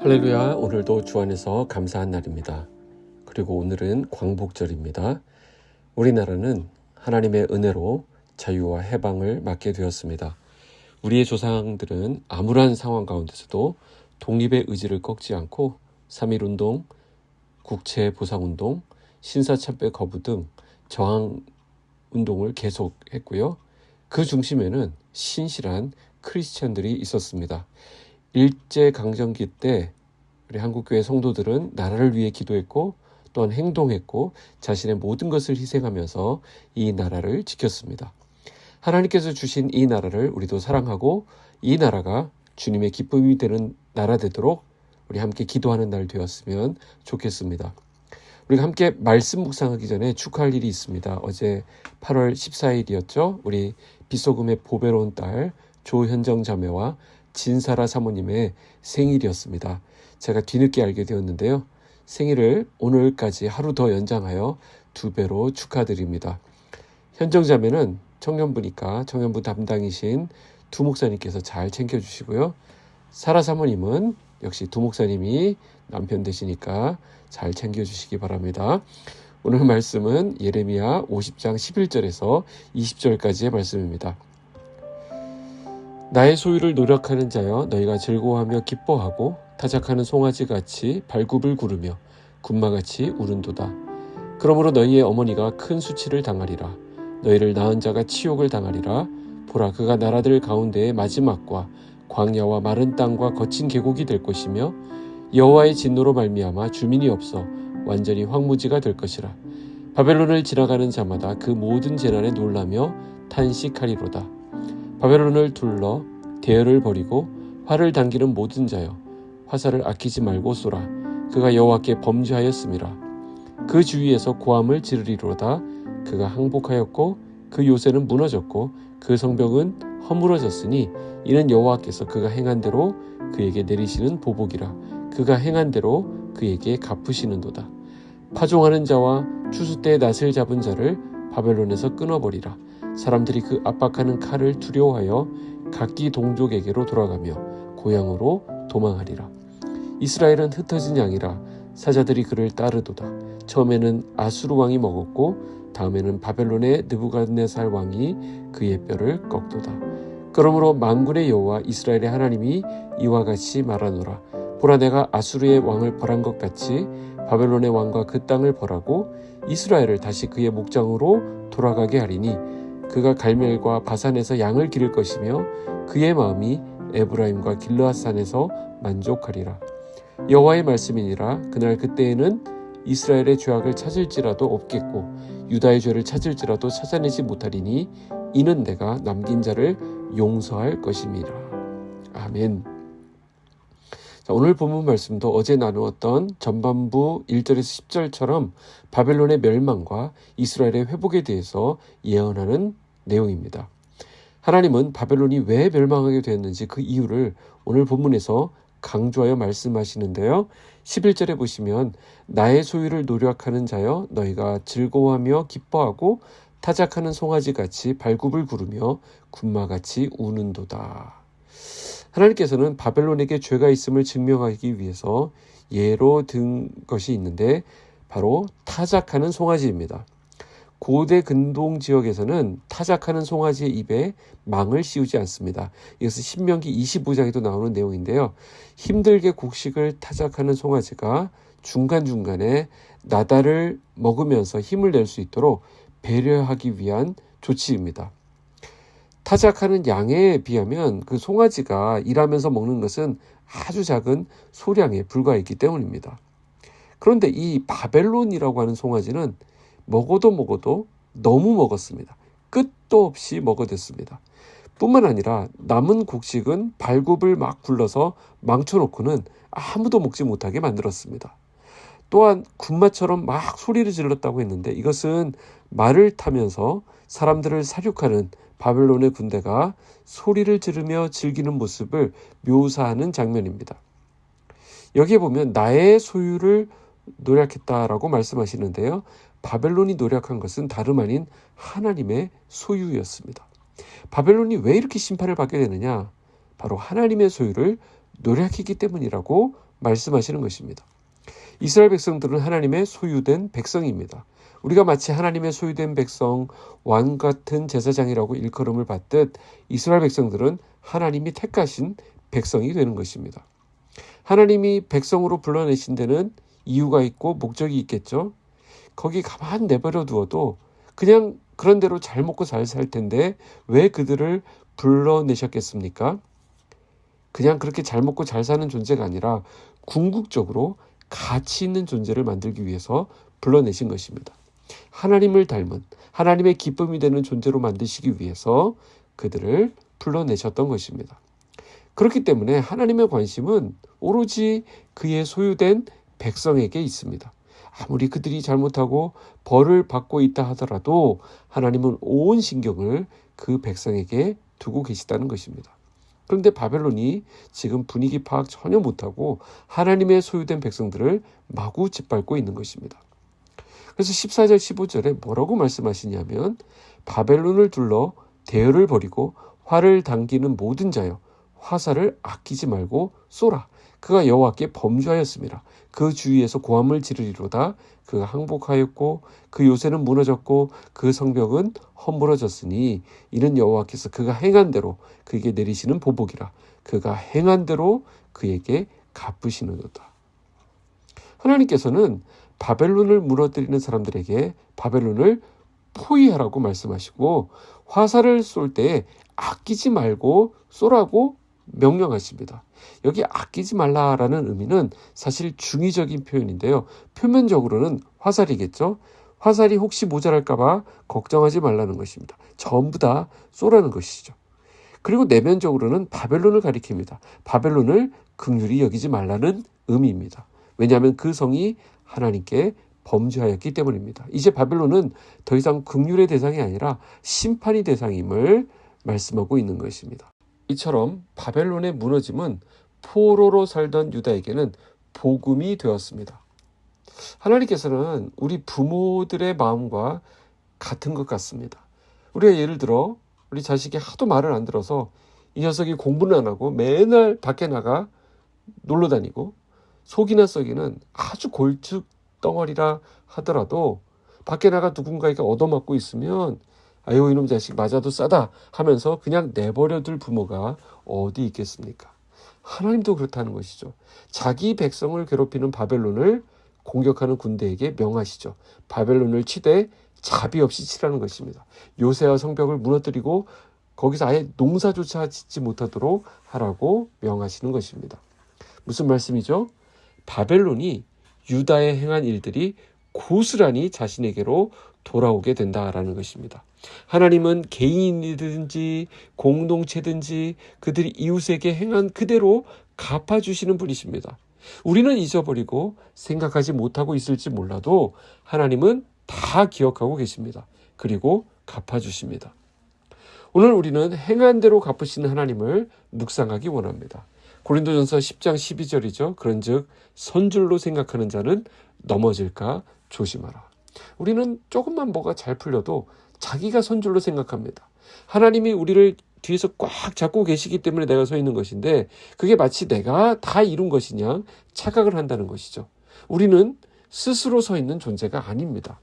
할렐루야. 오늘도 주 안에서 감사한 날입니다. 그리고 오늘은 광복절입니다. 우리나라는 하나님의 은혜로 자유와 해방을 맞게 되었습니다. 우리의 조상들은 암울한 상황 가운데서도 독립의 의지를 꺾지 않고 3.1운동, 국채보상운동, 신사참배 거부 등 저항운동을 계속했고요. 그 중심에는 신실한 크리스천들이 있었습니다. 일제강점기 때 우리 한국교회 성도들은 나라를 위해 기도했고 또한 행동했고 자신의 모든 것을 희생하면서 이 나라를 지켰습니다. 하나님께서 주신 이 나라를 우리도 사랑하고 이 나라가 주님의 기쁨이 되는 나라 되도록 우리 함께 기도하는 날 되었으면 좋겠습니다. 우리가 함께 말씀 묵상하기 전에 축하할 일이 있습니다. 어제 8월 14일이었죠. 우리 빗소금의 보배로운 딸 조현정 자매와 진사라 사모님의 생일이었습니다. 제가 뒤늦게 알게 되었는데요. 생일을 오늘까지 하루 더 연장하여 2배로 축하드립니다. 현정 자매는 청년부니까 청년부 담당이신 두 목사님께서 잘 챙겨주시고요. 사라 사모님은 역시 두 목사님이 남편 되시니까 잘 챙겨주시기 바랍니다. 오늘 말씀은 예레미야 50장 11절에서 20절까지의 말씀입니다. 나의 소유를 노력하는 자여 너희가 즐거워하며 기뻐하고 타작하는 송아지같이 발굽을 구르며 군마같이 우는도다. 그러므로 너희의 어머니가 큰 수치를 당하리라. 너희를 낳은 자가 치욕을 당하리라. 보라, 그가 나라들 가운데의 마지막과 광야와 마른 땅과 거친 계곡이 될 것이며 여호와의 진노로 말미암아 주민이 없어 완전히 황무지가 될 것이라. 바벨론을 지나가는 자마다 그 모든 재난에 놀라며 탄식하리로다. 바벨론을 둘러 대열을 벌이고 활을 당기는 모든 자여 화살을 아끼지 말고 쏘라. 그가 여호와께 범죄하였음이라. 그 주위에서 고함을 지르리로다. 그가 항복하였고 그 요새는 무너졌고 그 성벽은 허물어졌으니 이는 여호와께서 그가 행한 대로 그에게 내리시는 보복이라. 그가 행한 대로 그에게 갚으시는도다. 파종하는 자와 추수 때 낫을 잡은 자를 바벨론에서 끊어버리라. 사람들이 그 압박하는 칼을 두려워하여 각기 동족에게로 돌아가며 고향으로 도망하리라. 이스라엘은 흩어진 양이라. 사자들이 그를 따르도다. 처음에는 아수르 왕이 먹었고 다음에는 바벨론의 느부갓네살 왕이 그의 뼈를 꺾도다. 그러므로 만군의 여호와 이스라엘의 하나님이 이와 같이 말하노라. 보라, 내가 아수르의 왕을 벌한 것 같이 바벨론의 왕과 그 땅을 벌하고 이스라엘을 다시 그의 목장으로 돌아가게 하리니 그가 갈멜과 바산에서 양을 기를 것이며 그의 마음이 에브라임과 길르앗산에서 만족하리라. 여호와의 말씀이니라. 그날 그때에는 이스라엘의 죄악을 찾을지라도 없겠고 유다의 죄를 찾을지라도 찾아내지 못하리니 이는 내가 남긴 자를 용서할 것임이라. 아멘. 자, 오늘 본문 말씀도 어제 나누었던 전반부 1절에서 10절처럼 바벨론의 멸망과 이스라엘의 회복에 대해서 예언하는 내용입니다. 하나님은 바벨론이 왜 멸망하게 되었는지 그 이유를 오늘 본문에서 강조하여 말씀하시는데요. 11절에 보시면 나의 소유를 노력하는 자여 너희가 즐거워하며 기뻐하고 타작하는 송아지같이 발굽을 구르며 군마같이 우는도다. 하나님께서는 바벨론에게 죄가 있음을 증명하기 위해서 예로 든 것이 있는데 바로 타작하는 송아지입니다. 고대 근동 지역에서는 타작하는 송아지의 입에 망을 씌우지 않습니다. 이것은 신명기 25장에도 나오는 내용인데요. 힘들게 곡식을 타작하는 송아지가 중간중간에 나달을 먹으면서 힘을 낼 수 있도록 배려하기 위한 조치입니다. 타작하는 양에 비하면 그 송아지가 일하면서 먹는 것은 아주 작은 소량에 불과했기 때문입니다. 그런데 이 바벨론이라고 하는 송아지는 먹어도 너무 먹었습니다. 끝도 없이 먹어댔습니다. 뿐만 아니라 남은 곡식은 발굽을 막 굴러서 망쳐놓고는 아무도 먹지 못하게 만들었습니다. 또한 군마처럼 막 소리를 질렀다고 했는데 이것은 말을 타면서 사람들을 사륙하는 바벨론의 군대가 소리를 지르며 즐기는 모습을 묘사하는 장면입니다. 여기에 보면 나의 소유를 노력했다라고 말씀하시는데요. 바벨론이 노력한 것은 다름 아닌 하나님의 소유였습니다. 바벨론이 왜 이렇게 심판을 받게 되느냐? 바로 하나님의 소유를 노력했기 때문이라고 말씀하시는 것입니다. 이스라엘 백성들은 하나님의 소유된 백성입니다. 우리가 마치 하나님의 소유된 백성, 왕 같은 제사장이라고 일컬음을 받듯 이스라엘 백성들은 하나님이 택하신 백성이 되는 것입니다. 하나님이 백성으로 불러내신 데는 이유가 있고 목적이 있겠죠. 거기 가만 내버려 두어도 그냥 그런 대로 잘 먹고 잘 살 텐데 왜 그들을 불러내셨겠습니까? 그냥 그렇게 잘 먹고 잘 사는 존재가 아니라 궁극적으로 가치 있는 존재를 만들기 위해서 불러내신 것입니다. 하나님을 닮은 하나님의 기쁨이 되는 존재로 만드시기 위해서 그들을 불러내셨던 것입니다. 그렇기 때문에 하나님의 관심은 오로지 그의 소유된 백성에게 있습니다. 아무리 그들이 잘못하고 벌을 받고 있다 하더라도 하나님은 온 신경을 그 백성에게 두고 계시다는 것입니다. 그런데 바벨론이 지금 분위기 파악 전혀 못하고 하나님의 소유된 백성들을 마구 짓밟고 있는 것입니다. 그래서 14절 15절에 뭐라고 말씀하시냐면 바벨론을 둘러 대열을 벌이고 활을 당기는 모든 자여 화살을 아끼지 말고 쏘라. 그가 여호와께 범죄하였습니다. 그 주위에서 고함을 지르리로다. 그가 항복하였고 그 요새는 무너졌고 그 성벽은 허물어졌으니 이는 여호와께서 그가 행한 대로 그에게 내리시는 보복이라. 그가 행한 대로 그에게 갚으시는도다. 하나님께서는 바벨론을 무너뜨리는 사람들에게 바벨론을 포위하라고 말씀하시고 화살을 쏠 때 아끼지 말고 쏘라고 명령하십니다. 여기 아끼지 말라라는 의미는 사실 중의적인 표현인데요. 표면적으로는 화살이겠죠. 화살이 혹시 모자랄까봐 걱정하지 말라는 것입니다. 전부 다 쏘라는 것이죠. 그리고 내면적으로는 바벨론을 가리킵니다. 바벨론을 긍휼히 여기지 말라는 의미입니다. 왜냐하면 그 성이 하나님께 범죄하였기 때문입니다. 이제 바벨론은 더 이상 긍휼의 대상이 아니라 심판의 대상임을 말씀하고 있는 것입니다. 이처럼 바벨론의 무너짐은 포로로 살던 유다에게는 복음이 되었습니다. 하나님께서는 우리 부모들의 마음과 같은 것 같습니다. 우리가 예를 들어 우리 자식이 하도 말을 안 들어서 이 녀석이 공부는 안 하고 맨날 밖에 나가 놀러 다니고 속이나 썩이는 아주 골축 덩어리라 하더라도 밖에 나가 누군가에게 얻어맞고 있으면 아유 이놈 자식 맞아도 싸다 하면서 그냥 내버려둘 부모가 어디 있겠습니까? 하나님도 그렇다는 것이죠. 자기 백성을 괴롭히는 바벨론을 공격하는 군대에게 명하시죠. 바벨론을 치되 자비 없이 치라는 것입니다. 요새와 성벽을 무너뜨리고 거기서 아예 농사조차 짓지 못하도록 하라고 명하시는 것입니다. 무슨 말씀이죠? 바벨론이 유다에 행한 일들이 고스란히 자신에게로 돌아오게 된다라는 것입니다. 하나님은 개인이든지 공동체든지 그들이 이웃에게 행한 그대로 갚아주시는 분이십니다. 우리는 잊어버리고 생각하지 못하고 있을지 몰라도 하나님은 다 기억하고 계십니다. 그리고 갚아주십니다. 오늘 우리는 행한 대로 갚으시는 하나님을 묵상하기 원합니다. 고린도전서 10장 12절이죠. 그런즉 선줄로 생각하는 자는 넘어질까 조심하라. 우리는 조금만 뭐가 잘 풀려도 자기가 선줄로 생각합니다. 하나님이 우리를 뒤에서 꽉 잡고 계시기 때문에 내가 서 있는 것인데 그게 마치 내가 다 이룬 것이냐 착각을 한다는 것이죠. 우리는 스스로 서 있는 존재가 아닙니다.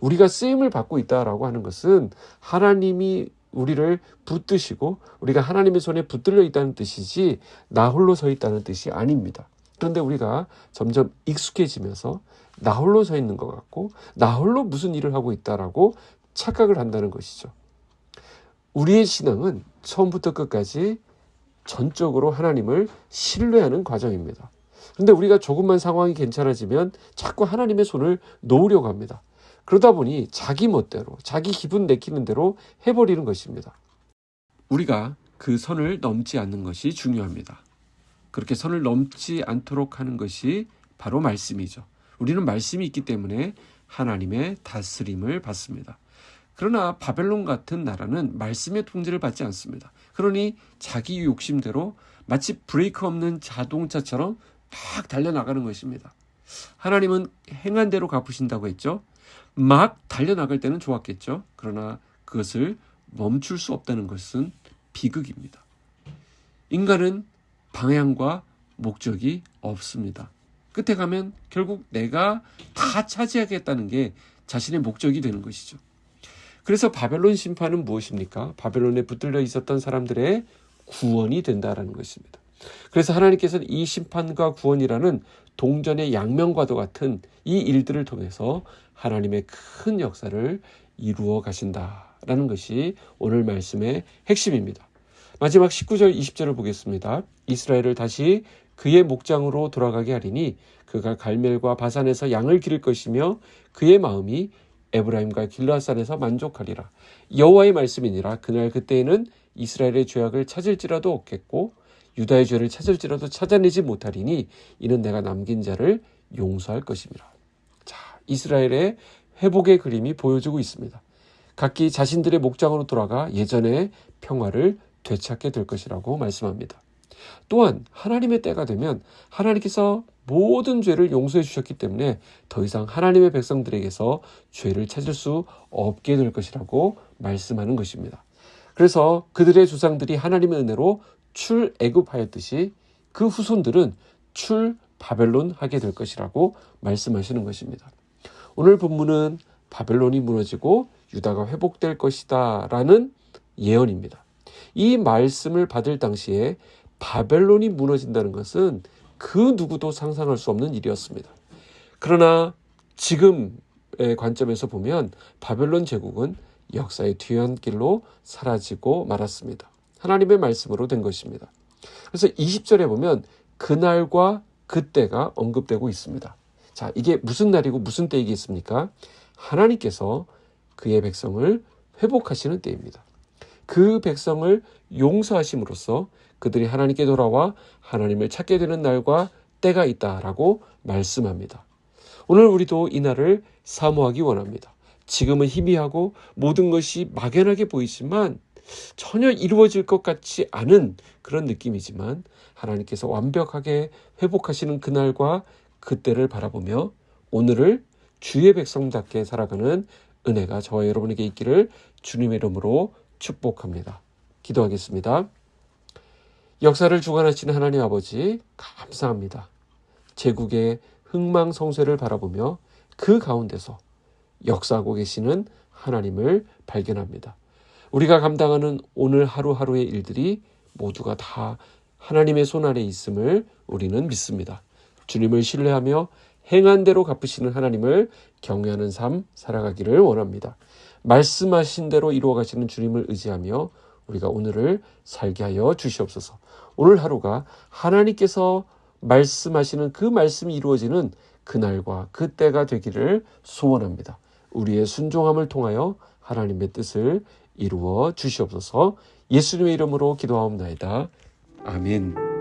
우리가 쓰임을 받고 있다라고 하는 것은 하나님이 우리를 붙드시고 우리가 하나님의 손에 붙들려 있다는 뜻이지 나 홀로 서 있다는 뜻이 아닙니다. 그런데 우리가 점점 익숙해지면서 나 홀로 서 있는 것 같고 나 홀로 무슨 일을 하고 있다라고 착각을 한다는 것이죠. 우리의 신앙은 처음부터 끝까지 전적으로 하나님을 신뢰하는 과정입니다. 그런데 우리가 조금만 상황이 괜찮아지면 자꾸 하나님의 손을 놓으려고 합니다. 그러다 보니 자기 멋대로 자기 기분 내키는 대로 해버리는 것입니다. 우리가 그 선을 넘지 않는 것이 중요합니다. 그렇게 선을 넘지 않도록 하는 것이 바로 말씀이죠. 우리는 말씀이 있기 때문에 하나님의 다스림을 받습니다. 그러나 바벨론 같은 나라는 말씀의 통제를 받지 않습니다. 그러니 자기 욕심대로 마치 브레이크 없는 자동차처럼 막 달려나가는 것입니다. 하나님은 행한 대로 갚으신다고 했죠. 막 달려나갈 때는 좋았겠죠. 그러나 그것을 멈출 수 없다는 것은 비극입니다. 인간은 방향과 목적이 없습니다. 끝에 가면 결국 내가 다 차지하겠다는 게 자신의 목적이 되는 것이죠. 그래서 바벨론 심판은 무엇입니까? 바벨론에 붙들려 있었던 사람들의 구원이 된다라는 것입니다. 그래서 하나님께서는 이 심판과 구원이라는 동전의 양면과도 같은 이 일들을 통해서 하나님의 큰 역사를 이루어 가신다라는 것이 오늘 말씀의 핵심입니다. 마지막 19절 20절을 보겠습니다. 이스라엘을 다시 그의 목장으로 돌아가게 하리니 그가 갈멜과 바산에서 양을 기를 것이며 그의 마음이 에브라임과 길르앗산에서 만족하리라. 여호와의 말씀이니라. 그날 그때에는 이스라엘의 죄악을 찾을지라도 없겠고 유다의 죄를 찾을지라도 찾아내지 못하리니 이는 내가 남긴 자를 용서할 것입니다. 자, 이스라엘의 회복의 그림이 보여지고 있습니다. 각기 자신들의 목장으로 돌아가 예전의 평화를 되찾게 될 것이라고 말씀합니다. 또한 하나님의 때가 되면 하나님께서 모든 죄를 용서해 주셨기 때문에 더 이상 하나님의 백성들에게서 죄를 찾을 수 없게 될 것이라고 말씀하는 것입니다. 그래서 그들의 조상들이 하나님의 은혜로 출애굽하였듯이 그 후손들은 출바벨론 하게 될 것이라고 말씀하시는 것입니다. 오늘 본문은 바벨론이 무너지고 유다가 회복될 것이다 라는 예언입니다. 이 말씀을 받을 당시에 바벨론이 무너진다는 것은 그 누구도 상상할 수 없는 일이었습니다. 그러나 지금의 관점에서 보면 바벨론 제국은 역사의 뒤안길로 사라지고 말았습니다. 하나님의 말씀으로 된 것입니다. 그래서 20절에 보면 그날과 그때가 언급되고 있습니다. 자, 이게 무슨 날이고 무슨 때이겠습니까? 하나님께서 그의 백성을 회복하시는 때입니다. 그 백성을 용서하심으로써 그들이 하나님께 돌아와 하나님을 찾게 되는 날과 때가 있다라고 말씀합니다. 오늘 우리도 이 날을 사모하기 원합니다. 지금은 희미하고 모든 것이 막연하게 보이지만 전혀 이루어질 것 같지 않은 그런 느낌이지만 하나님께서 완벽하게 회복하시는 그날과 그때를 바라보며 오늘을 주의 백성답게 살아가는 은혜가 저와 여러분에게 있기를 주님의 이름으로 축복합니다. 기도하겠습니다. 역사를 주관하시는 하나님 아버지 감사합니다. 제국의 흥망성쇠를 바라보며 그 가운데서 역사하고 계시는 하나님을 발견합니다. 우리가 감당하는 오늘 하루하루의 일들이 모두가 다 하나님의 손 아래 있음을 우리는 믿습니다. 주님을 신뢰하며 행한 대로 갚으시는 하나님을 경외하는 삶 살아가기를 원합니다. 말씀하신 대로 이루어가시는 주님을 의지하며 우리가 오늘을 살게 하여 주시옵소서. 오늘 하루가 하나님께서 말씀하시는 그 말씀이 이루어지는 그날과 그때가 되기를 소원합니다. 우리의 순종함을 통하여 하나님의 뜻을 이루어 주시옵소서. 예수님의 이름으로 기도하옵나이다. 아멘.